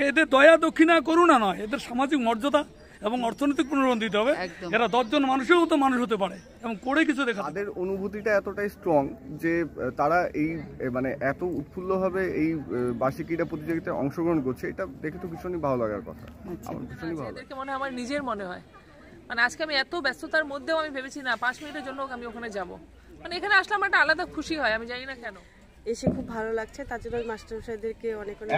এদের দয়া দক্ষিণা করুণা নয়, এদের সামাজিক মর্যাদা এবং অর্থনৈতিক পুনরুত্থান দিতে হবে। এরা 10 জন মানুষের মতো মানুষ হতে পারে এবং করে কিছু দেখা। তাদের অনুভূতিটা এতটাই স্ট্রং যে তারা এই মানে এত উৎফুল্লভাবে এই বার্ষিক ক্রীড়া প্রতিযোগিতায় অংশগ্রহণ করছে, এটা দেখে তো ভীষণই ভালো লাগার কথা। আমার ভীষণই ভালো লাগে, মনে আমার নিজের মনে হয় মানে আজকে আমি এত ব্যস্ততার মধ্যেও আমি ভেবেছি না 5 মিনিটের জন্য আমি ওখানে যাব, মানে এখানে আসলে আমার একটা আলাদা খুশি হয়, আমি জানি না কেন। এসে খুব ভালো লাগছে, তার জন্য মাস্টারমশাইদেরকে অনেক অনেক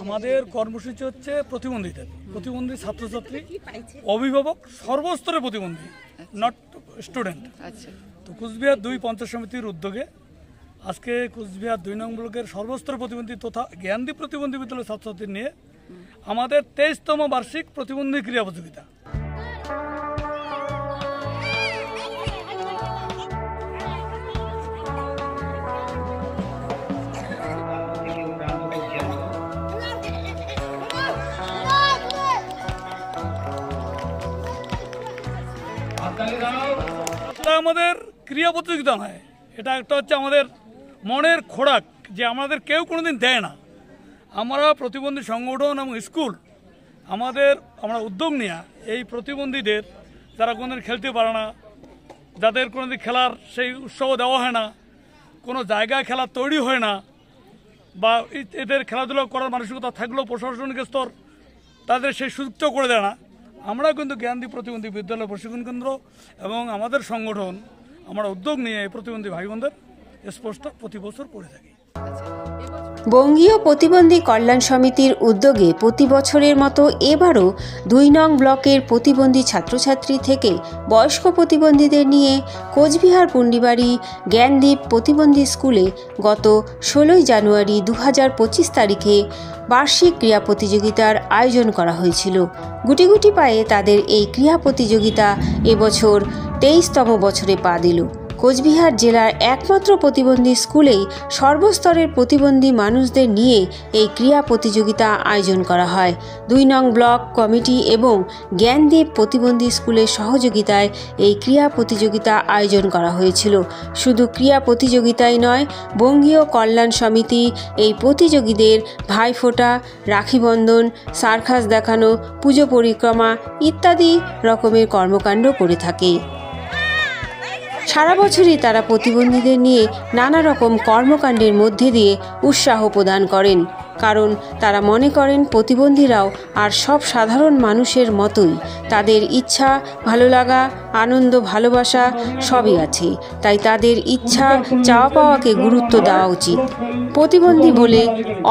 আমাদের কর্মসূচি হচ্ছে প্রতিবন্ধীদের, প্রতিবন্ধী ছাত্রছাত্রী, অভিভাবক, সর্বস্তরের প্রতিবন্ধী, নট স্টুডেন্ট। তো কুচবিহার 2 পঞ্চায়েত সমিতির উদ্যোগে আজকে কুচবিহার 2 নং ব্লকের সর্বস্তরের প্রতিবন্ধী তথা জ্ঞানদীপ প্রতিবন্ধী বিদ্যালয়ের ছাত্রছাত্রী নিয়ে আমাদের 23তম বার্ষিক প্রতিবন্ধী ক্রীড়া প্রতিযোগিতা। এটা আমাদের ক্রীড়া প্রতিযোগিতা নয়, এটা একটা হচ্ছে আমাদের মনের খোরাক, যে আমাদের কেউ কোনোদিন দেয় না। আমরা প্রতিবন্ধী সংগঠন এবং স্কুল আমরা উদ্যোগ নিয়ে এই প্রতিবন্ধীদের, যারা কোনোদিন খেলতে পারে না, যাদের কোনোদিন খেলার সেই উৎসাহ দেওয়া হয় না, কোনো জায়গায় খেলা তৈরি হয় না, বা এদের খেলাধুলা করার মানসিকতা থাকলেও প্রশাসনিক স্তর তাদের সেই সুযোগটাও করে দেয় না, আমরা কিন্তু জ্ঞানদীপ প্রতিবন্ধী বিদ্যালয় প্রশিক্ষণ কেন্দ্র এবং আমাদের সংগঠন আমরা উদ্যোগ নিয়ে এই প্রতিবন্ধী ভাই বোনদের স্পোর্টসটা প্রতি বছর করে থাকি। বঙ্গীয় প্রতিবন্ধী কল্যাণ সমিতির উদ্যোগে প্রতি বছরের মতো এবারও 2 নং ব্লকের প্রতিবন্ধী ছাত্রছাত্রী থেকে বয়স্ক প্রতিবন্ধীদের নিয়ে কোচবিহার পুন্ডিবাড়ি জ্ঞানদীপ প্রতিবন্ধী স্কুলে গত 16 জানুয়ারি 2025 তারিখে বার্ষিক ক্রীড়া প্রতিযোগিতার আয়োজন করা হয়েছিল। গুটি গুটি পায়ে তাদের এই ক্রীড়া প্রতিযোগিতা এবছর 23তম বছরে পা দিল। কোচবিহার জেলার একমাত্র প্রতিবন্ধী স্কুলেই সর্বস্তরের প্রতিবন্ধী মানুষদের নিয়ে এই ক্রীড়া প্রতিযোগিতা আয়োজন করা হয়। 2 নং ব্লক কমিটি এবং জ্ঞানদীপ প্রতিবন্ধী স্কুলের সহযোগিতায় এই ক্রীড়া প্রতিযোগিতা আয়োজন করা হয়েছিল। শুধু ক্রীড়া প্রতিযোগিতাই নয়, বঙ্গীয় কল্যাণ সমিতি এই প্রতিযোগীদের ভাইফোঁটা, রাখিবন্ধন, সার্কাস দেখানো, পুজো পরিক্রমা ইত্যাদি রকমের কর্মকাণ্ড করে থাকে। সারা বছরই তারা প্রতিবন্ধীদের নিয়ে নানা রকম কর্মকাণ্ডের মধ্যে দিয়ে উৎসাহ প্রদান করেন, কারণ তারা মনে করেন প্রতিবন্ধীরাও আর সব সাধারণ মানুষের মতোই, তাদের ইচ্ছা, ভালো লাগা, আনন্দ, ভালোবাসা সবই আছে। তাই তাদের ইচ্ছা, চাওয়া পাওয়াকে গুরুত্ব দেওয়া উচিত। প্রতিবন্ধী বলে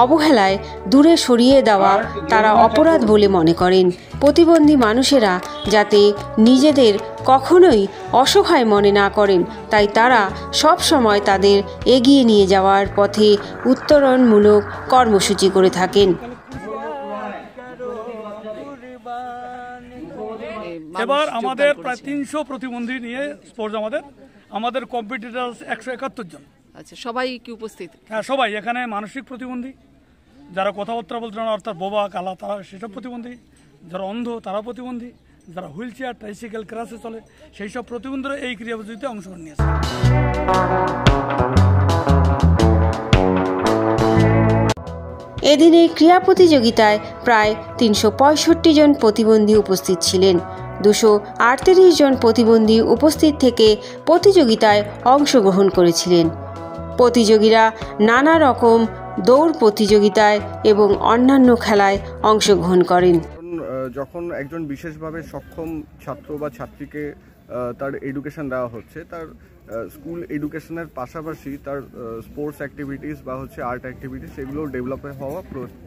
অবহেলায় দূরে সরিয়ে দেওয়া তারা অপরাধ বলে মনে করেন। প্রতিবন্ধী মানুষেরা যাতে নিজেদের কখনোই অসহায় মনে না করেন, তাই তারা সব সময় তাদের এগিয়ে নিয়ে যাওয়ার পথে উত্তরণমূলক কর্মসূচি করে থাকেন। এবার আমাদের প্রায় 300 প্রতিবন্ধী নিয়ে স্পোর্টস, আমাদের কম্পিটিটার 171 জন। আচ্ছা, সবাই কি উপস্থিত? হ্যাঁ, সবাই। এখানে মানসিক প্রতিবন্ধী, যারা কথাবার্তা বলতে না, অর্থাৎ বোবা কালা, তারা সেসব প্রতিবন্ধী, যারা অন্ধ তারা প্রতিবন্ধী, যারা হুইল চেয়ার ট্রাইসাইকেল ক্রাসে চলে সেই সব প্রতিবন্ধীরা এই ক্রীড়া প্রতিযোগিতায় অংশগ্রহণ নিয়েছে। এদিনের ক্রীড়া প্রতিযোগিতায় প্রায় 365 জন প্রতিবন্ধী উপস্থিত ছিলেন। 238 জন প্রতিবন্ধী উপস্থিত থেকে প্রতিযোগিতায় অংশগ্রহণ করেছিলেন। প্রতিযোগীরা নানা রকম দৌড় প্রতিযোগিতায় এবং অন্যান্য খেলায় অংশগ্রহণ করেন। যখন একজন বিশেষভাবে সক্ষম ছাত্র বা ছাত্রীকে তার এডুকেশন দেওয়া হচ্ছে, তার স্কুল এডুকেশনের পাশাপাশি তার স্পোর্টস অ্যাক্টিভিটিস বা আর্ট অ্যাক্টিভিটিস এগুলো ডেভেলপ হওয়া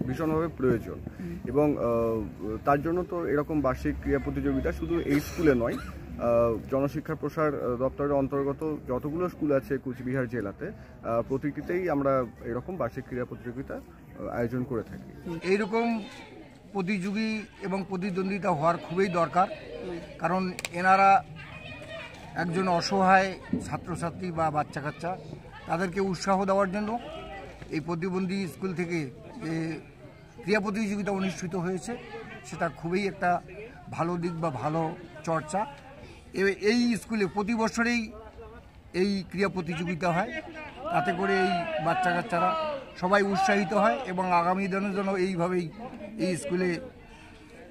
ভীষণভাবে প্রয়োজন। এবং তার জন্য তো এরকম বার্ষিক ক্রীড়া প্রতিযোগিতা শুধু এই স্কুলে নয়, জনশিক্ষা প্রসার দপ্তরের অন্তর্গত যতগুলো স্কুল আছে কুচবিহার জেলাতে প্রতিটিতেই আমরা এরকম বার্ষিক ক্রীড়া প্রতিযোগিতা আয়োজন করে থাকি। এইরকম প্রতিযোগী এবং প্রতিদ্বন্দ্বিতা হওয়ার খুবই দরকার, কারণ এনারা একজন অসহায় ছাত্রছাত্রী বা বাচ্চা কাচ্চা, তাদেরকে উৎসাহ দেওয়ার জন্য এই প্রতিবন্ধী স্কুল থেকে যে ক্রীড়া প্রতিযোগিতা অনুষ্ঠিত হয়েছে সেটা খুবই একটা ভালো দিক বা ভালো চর্চা। এই স্কুলে প্রতি বছরেই এই ক্রীড়া প্রতিযোগিতা হয়, তাতে করে এই বাচ্চা কাচ্চারা সবাই উৎসাহিত হয় এবং আগামী দিনের জন্য এইভাবেই এই স্কুলে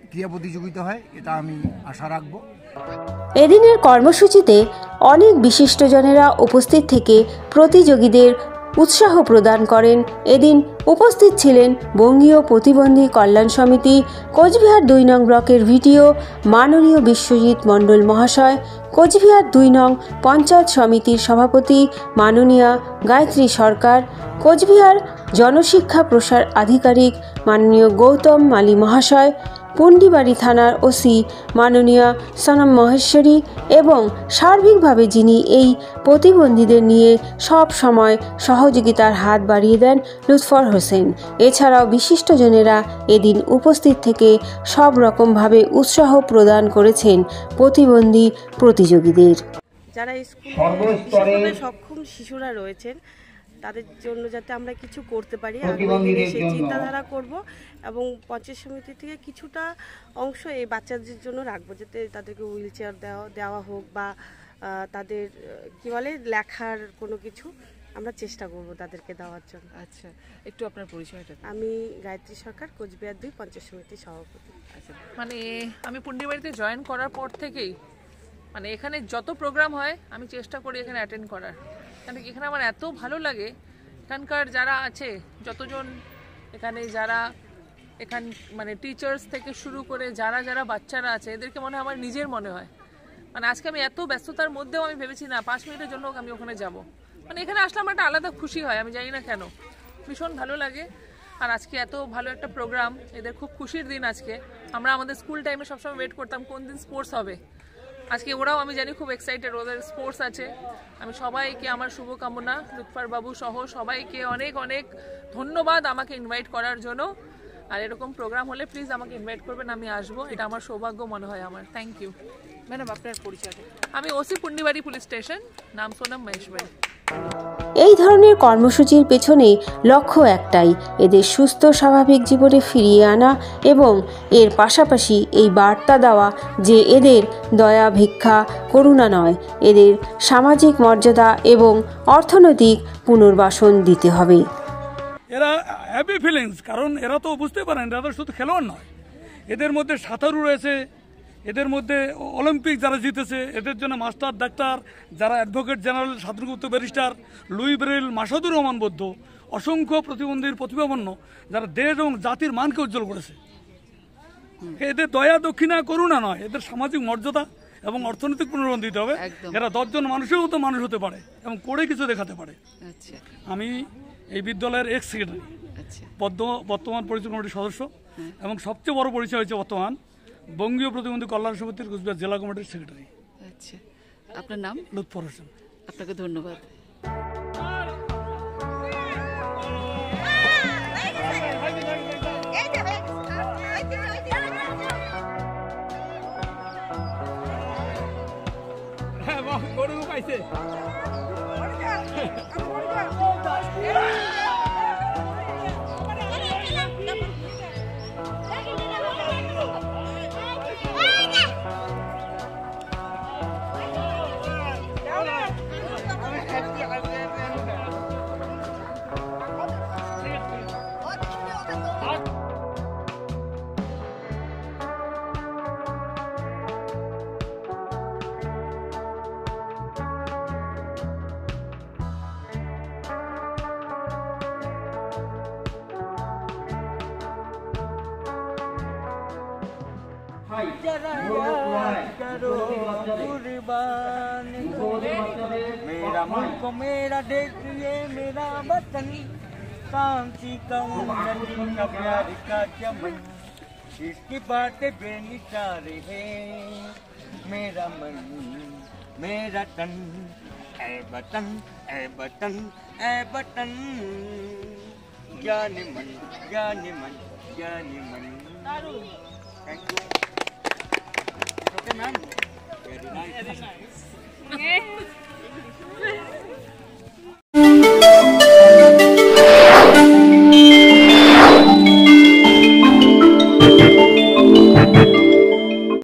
ক্রীড়া প্রতিযোগিতা হয়, এটা আমি আশা রাখব। এদিনের কর্মসূচিতে অনেক বিশিষ্টজনেরা উপস্থিত থেকে প্রতিযোগীদের উৎসাহ প্রদান করেন। এদিন উপস্থিত ছিলেন বঙ্গীয় প্রতিবন্ধী কল্যাণ সমিতি কোচবিহার ২ নং ব্লকের ভিডিও মাননীয় বিশ্বজিৎ মণ্ডল মহাশয়, কোচবিহার ২ নং পঞ্চায়েত সমিতির সভাপতি মাননীয়া গায়ত্রী সরকার, কোচবিহার জনশিক্ষা প্রসার আধিকারিক মাননীয় গৌতম মালী মহাশয়, পুন্ডিবাড়ি থানার ওসি মাননীয়া সনম মহেশ্বরী এবং সার্বিকভাবে যিনি এই প্রতিবন্ধীদের নিয়ে সব সময় সহযোগিতার হাত বাড়িয়ে দেন লুৎফর হোসেন। এছাড়াও বিশিষ্টজনেরা এদিন উপস্থিত থেকে সব রকমভাবে উৎসাহ প্রদান করেছেন প্রতিবন্ধী প্রতিযোগীদের। যারা স্কুলে সক্ষম শিশুরা রয়েছেন তাদের জন্য যাতে আমরা কিছু করতে পারি, আগামী দিনে সেই চিন্তাধারা করব এবং পঞ্চায়েত সমিতি থেকে কিছুটা অংশ এই বাচ্চাদের জন্য রাখবো, যাতে তাদেরকে হুইল চেয়ার দেওয়া হোক বা তাদের কি বলে লেখার কোনো কিছু আমরা চেষ্টা করব তাদেরকে দেওয়ার জন্য। আচ্ছা, একটু আপনার পরিচয়টা। আমি গায়ত্রী সরকার, কোচবিহার ২ পঞ্চায়েত সমিতির সভাপতি। আচ্ছা, মানে আমি পুন্ডিবাড়িতে জয়েন করার পর থেকেই মানে এখানে যত প্রোগ্রাম হয় আমি চেষ্টা করি এখানে অ্যাটেন্ড করার, কারণ এখানে আমার এত ভালো লাগে। এখানকার যারা আছে যতজন এখানে যারা মানে টিচার্স থেকে শুরু করে যারা যারা বাচ্চারা আছে এদেরকে মনে হয় আমার নিজের মনে হয়। মানে আজকে আমি এত ব্যস্ততার মধ্যেও আমি ভেবেছি না 5 মিনিটের জন্য আমি ওখানে যাব, মানে এখানে আসলে আমার একটা আলাদা খুশি হয়, আমি জানি না কেন, ভীষণ ভালো লাগে। আর আজকে এত ভালো একটা প্রোগ্রাম, এদের খুব খুশির দিন আজকে। আমরা আমাদের স্কুল টাইমে সবসময় ওয়েট করতাম কোন দিন স্পোর্টস হবে, আজকে ওরাও আমি জানি খুব এক্সাইটেড, ওদের স্পোর্টস আছে। আমি সবাইকে আমার শুভকামনা, লুৎফর বাবু সহ সবাইকে অনেক অনেক ধন্যবাদ আমাকে ইনভাইট করার জন্য। আর এরকম প্রোগ্রাম হলে প্লিজ আমাকে ইনভাইট করবেন, আমি আসবো, এটা আমার সৌভাগ্য মনে হয় আমার। Thank you madam. আপনার পরিচয়টা? আমি ওসি পুন্ডিবাড়ি পুলিশ স্টেশন, নাম সোনাম মহেশ্বরী। এই ধরনের কর্মসূচির পেছনে লক্ষ্য একটাই, এদের সুস্থ স্বাভাবিক জীবনে ফিরিয়ে আনা এবং এর পাশাপাশি এই বার্তা দেওয়া যে এদের দয়া ভিক্ষা করুণা নয়, এদের সামাজিক মর্যাদা এবং অর্থনৈতিক পুনর্বাসন দিতে হবে। এরা হ্যাপি ফিলিংস, কারণ এরা তো বুঝতে পারেন এরা তো শুধু খেলোয়াড় নয়, এদের মধ্যে সাঁতারু রয়েছে, এদের মধ্যে অলিম্পিক যারা জিতেছে, এদের জন্য মাস্টার ডাক্তার, যারা advocate general, Swadhingupta barrister, Louis Braille, Masudur Rahman বৌদ্ধ, অসংখ্য প্রতিবন্ধীর প্রতিভাবন্য যারা দেশ এবং জাতির মানকে উজ্জ্বল করেছে। এদের দয়া দক্ষিণা করুণা নয়, এদের সামাজিক মর্যাদা এবং অর্থনৈতিক পুনর্বাসন দিতে হবে। এরা 10 জন মানুষের মতো মানুষ হতে পারে এবং করে কিছু দেখাতে পারে। আমি এই বিদ্যালয়ের এক্স সেক্রেটারি, বর্তমান পরিচালনা কমিটির সদস্য এবং সবচেয়ে বড় পরিচয় হচ্ছে বর্তমান বঙ্গীয় প্রতিবন্ধী কল্যাণ সমিতির কোচবিহার জেলা কমিটির সেক্রেটারি। আচ্ছা, আপনার নাম? লুৎফর হোসেন। আপনাকে ধন্যবাদ। গরু পাইছে। मेरा मुल्क मेरा देश ये मेरा वतन, कांची का उन्नति प्यार का चमन, इसकी बातें बेनिसार है। मेरा मन मेरा तन, ऐ वतन ऐ वतन ऐ वतन, जाने मन जाने मन जाने मन। Thank you. It's okay, ma'am. Very nice.